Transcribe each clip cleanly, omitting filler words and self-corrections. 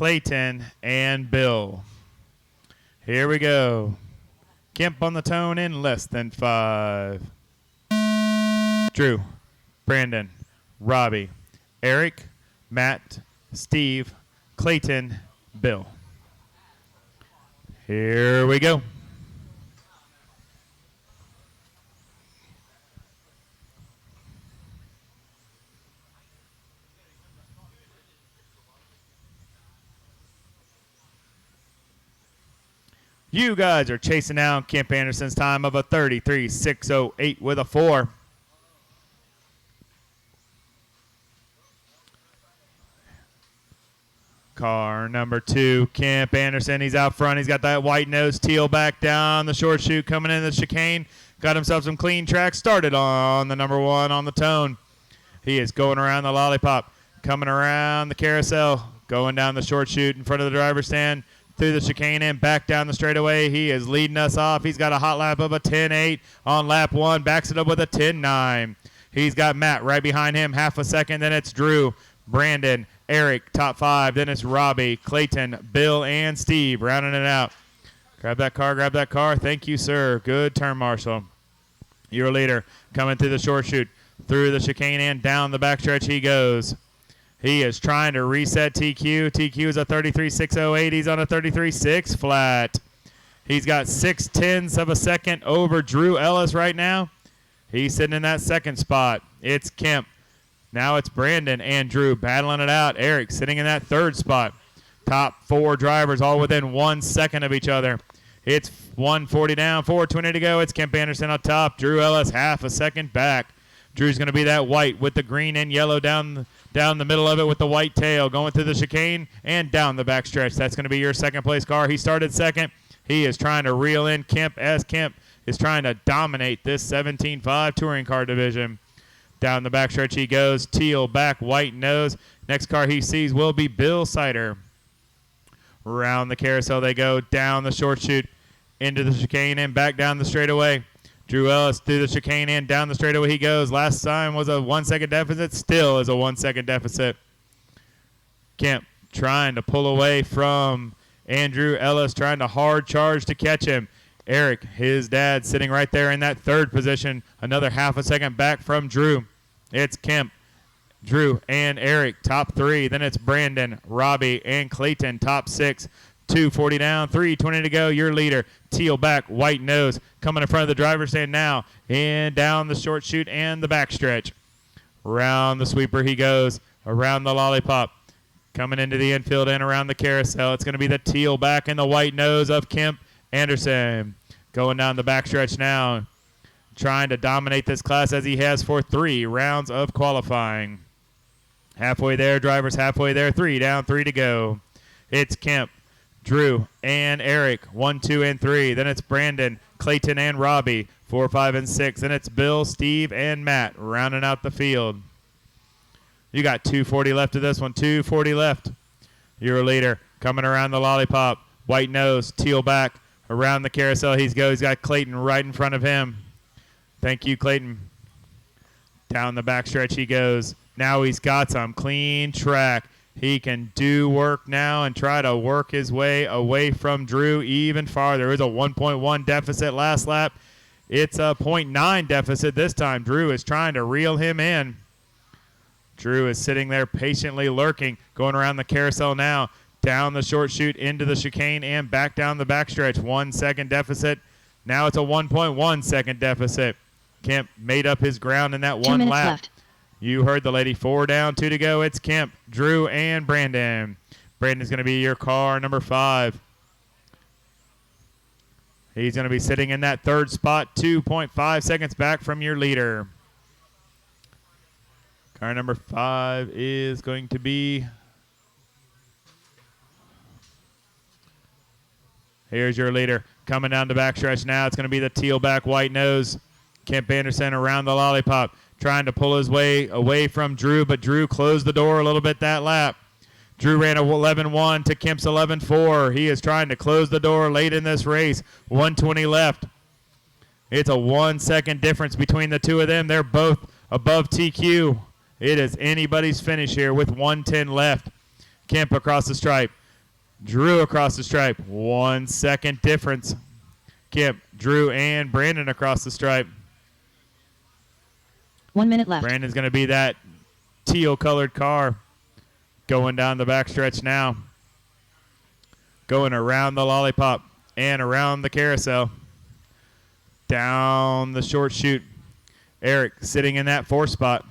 Clayton, and Bill. Here we go. Kemp on the tone in less than 5. Drew, Brandon, Robbie, Eric, Matt, Steve, Clayton, Bill. Here we go. You guys are chasing down Kemp Anderson's time of a 33.608 with a 4. Car number 2, Kemp Anderson. He's out front. He's got that white nose teal back down the short chute coming in the chicane. Got himself some clean track. Started on the number 1 on the tone. He is going around the lollipop, coming around the carousel, going down the short chute in front of the driver's stand. Through the chicane and back down the straightaway. He is leading us off. He's got a hot lap of a 10.8 on lap 1. Backs it up with a 10.9. He's got Matt right behind him, half a second. Then it's Drew, Brandon, Eric, top 5. Then it's Robbie, Clayton, Bill, and Steve rounding it out. Grab that car, grab that car. Thank you, sir. Good turn, Marshall. Your leader coming through the short chute, through the chicane and down the backstretch he goes. He is trying to reset TQ. TQ is a 33.608. He's on a 33.6 flat. He's got 0.6 of a second over Drew Ellis right now. He's sitting in that second spot. It's Kemp. Now it's Brandon and Drew battling it out. Eric sitting in that third spot. Top 4 drivers all within 1 second of each other. It's 1:40 down, 4:20 to go. It's Kemp Anderson up top. Drew Ellis half a second back. Drew's going to be that white with the green and yellow down the middle of it with the white tail, going through the chicane and down the backstretch. That's going to be your second place car. He started second. He is trying to reel in Kemp as Kemp is trying to dominate this 17.5 touring car division. Down the backstretch he goes. Teal back, white nose. Next car he sees will be Bill Sider. Around the carousel they go, down the short chute, into the chicane and back down the straightaway. Drew Ellis through the chicane and down the straightaway he goes. Last time was a 1 second deficit. Still is a 1 second deficit. Kemp trying to pull away from Andrew Ellis, trying to hard charge to catch him. Eric, his dad, sitting right there in that third position. Another half a second back from Drew. It's Kemp, Drew, and Eric, top 3. Then it's Brandon, Robbie, and Clayton, top 6. 2:40 down, 3:20 to go. Your leader, teal back, white nose, coming in front of the driver's stand now, and down the short chute and the backstretch. Around the sweeper he goes, around the lollipop, coming into the infield and around the carousel. It's going to be the teal back and the white nose of Kemp Anderson. Going down the backstretch now, trying to dominate this class as he has for 3 rounds of qualifying. Halfway there, drivers halfway there, 3 down, 3 to go. It's Kemp, Drew, and Eric, 1, 2, and 3. Then it's Brandon, Clayton, and Robbie, 4, 5, and 6. Then it's Bill, Steve, and Matt rounding out the field. You got 2:40 left of this one, 2:40 left. Your leader coming around the lollipop, white nose, teal back, around the carousel he goes. He's got Clayton right in front of him. Thank you, Clayton. Down the backstretch he goes. Now he's got some clean track. He can do work now and try to work his way away from Drew even farther. It was a 1.1 deficit last lap. It's a 0.9 deficit this time. Drew is trying to reel him in. Drew is sitting there patiently lurking, going around the carousel now, down the short chute into the chicane and back down the backstretch. 1 second deficit. Now it's a 1.1 second deficit. Kemp made up his ground in that 1 lap. Left. You heard the lady. 4 down, 2 to go. It's Kemp, Drew, and Brandon. Brandon's going to be your car number 5. He's going to be sitting in that third spot, 2.5 seconds back from your leader. Car number 5 is going to be... Here's your leader. Coming down the backstretch now. It's going to be the teal back, white nose. Kemp Anderson around the lollipop, trying to pull his way away from Drew, but Drew closed the door a little bit that lap. Drew ran a 11.1 to Kemp's 11.4. He is trying to close the door late in this race. 1:20 left. It's a 1 second difference between the two of them. They're both above TQ. It is anybody's finish here with 1:10 left. Kemp across the stripe, Drew across the stripe. 1 second difference. Kemp, Drew, and Brandon across the stripe. 1 minute left. Brandon's going to be that teal-colored car going down the backstretch now. Going around the lollipop and around the carousel. Down the short chute. Eric sitting in that 4th spot.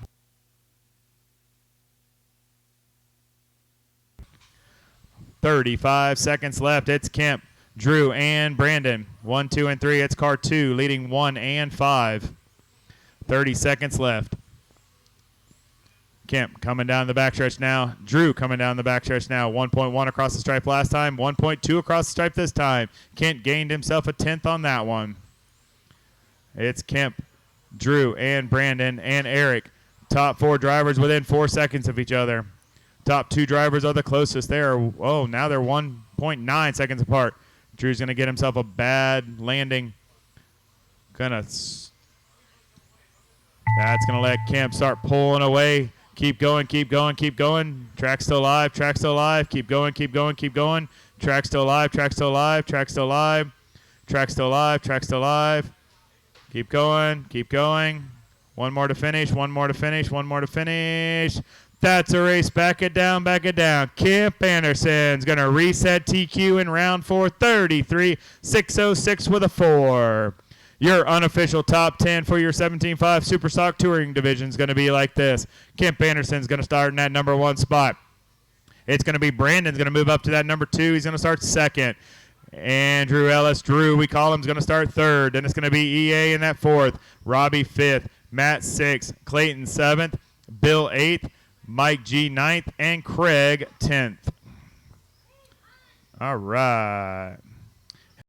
.35 seconds left. It's Kemp, Drew, and Brandon. 1, 2, and 3. It's car 2 leading 1 and 5. 30 seconds left. Kemp coming down the backstretch now. Drew coming down the backstretch now. 1.1 across the stripe last time. 1.2 across the stripe this time. Kent gained himself a 10th on that one. It's Kemp, Drew, and Brandon, and Eric. Top 4 drivers within 4 seconds of each other. Top 2 drivers are the closest. Now they're 1.9 seconds apart. Drew's going to get himself a bad landing. That's going to let Kemp start pulling away. Keep going, keep going, keep going. Track's still alive, track's still alive. Keep going, keep going, keep going. Track's still alive, track's still alive, track's still alive. Track's still alive, track's still alive. Keep going, keep going. One more to finish, one more to finish, one more to finish. That's a race. Back it down, back it down. Kemp Anderson's going to reset TQ in round 4, 33.606 with a 4. Your unofficial top 10 for your 17.5 Super Stock Touring Division is going to be like this. Kemp Anderson's going to start in that number 1 spot. It's going to be Brandon's going to move up to that number 2. He's going to start 2nd. Andrew Ellis, Drew, we call him, is going to start 3rd. Then it's going to be EA in that 4th. Robbie 5th. Matt 6th. Clayton 7th. Bill 8th. Mike G 9th. And Craig 10th. All right.